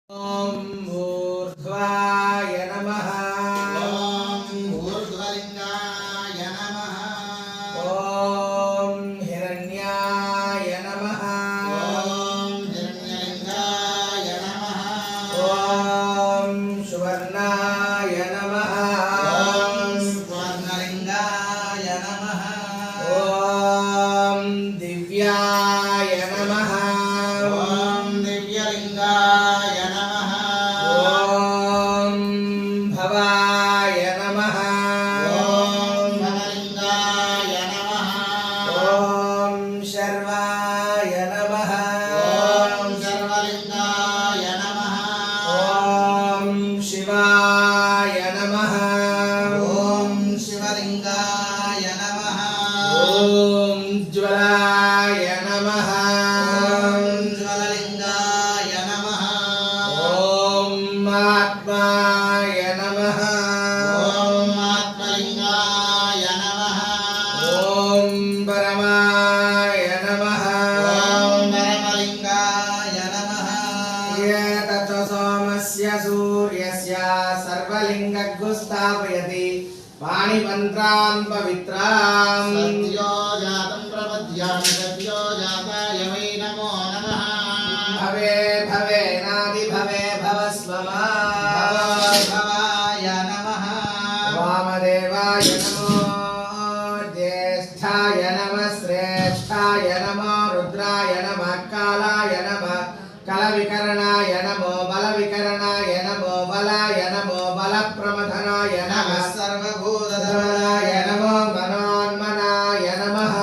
ॐ ऊर्ध्वाय नमः। ॐ ऊर्ध्वलिङ्गाय नमः। ॐ हिरण्याय नमः। ॐ हिरण्यलिङ्गाय नमः। ॐ सुवर्णाय नमः। ॐ स्वर्णलिङ्गाय नमः। ॐ दिव्याय नमः। ॐ दिव्यलिङ्गाय नमः। ॐ भवाय नमः। ॐ भवलिङ्गाय नमः। ॐ शर्वाय नमः। ॐ सर्वलिङ्गाय नमः। ॐ शिवाय नमः। ॐ शिवलिङ्गाय नमः। ॐ ज्वलाय नमः। ॐ ज्वललिङ्गाय नमः। ॐ आत्माय नमः। ॐ आत्मलिङ्गाय नमः। ॐ परमाय नमः। ॐ परमलिङ्गाय नमः। एतत् सोमस्य सूर्यस्य सर्वलिङ्गग्गु स्थापयति पाणिमन्त्रान् पवित्रान्। सत्यो जातं प्रपद्यामि सत्यो जाताय वै नमो नमः। भवे भवेनादिभवे भवस्वमा। भवाय नमः। वामदेवाय नमो ज्येष्ठाय नमः श्रेष्ठाय नमो रुद्राय नमः कालाय नमः कलविकरणाय नमो बलविकरणाय नमो बलाय नमो बलप्रमथनाय नमः सर्वभूतधराय नमो मनोन्मनाय नमः।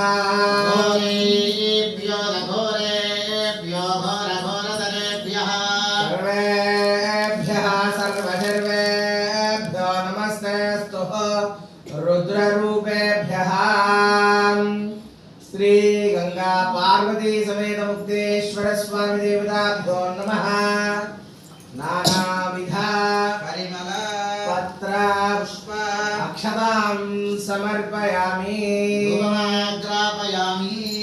घोरेभ्यो घोरेभ्यो घोरघोरतरेभ्यः सर्वेभ्यः सर्वशर्वेभ्यो नमस्तेऽस्तु रुद्ररूपेभ्यः। श्री गंगा पार्वती समेत मुक्तेश्वर स्वामी देवताभ्यो नमः। नानाविध परिमल पत्र पुष्प अक्षतां समर्पयामि। धूपमाग्रापयामि।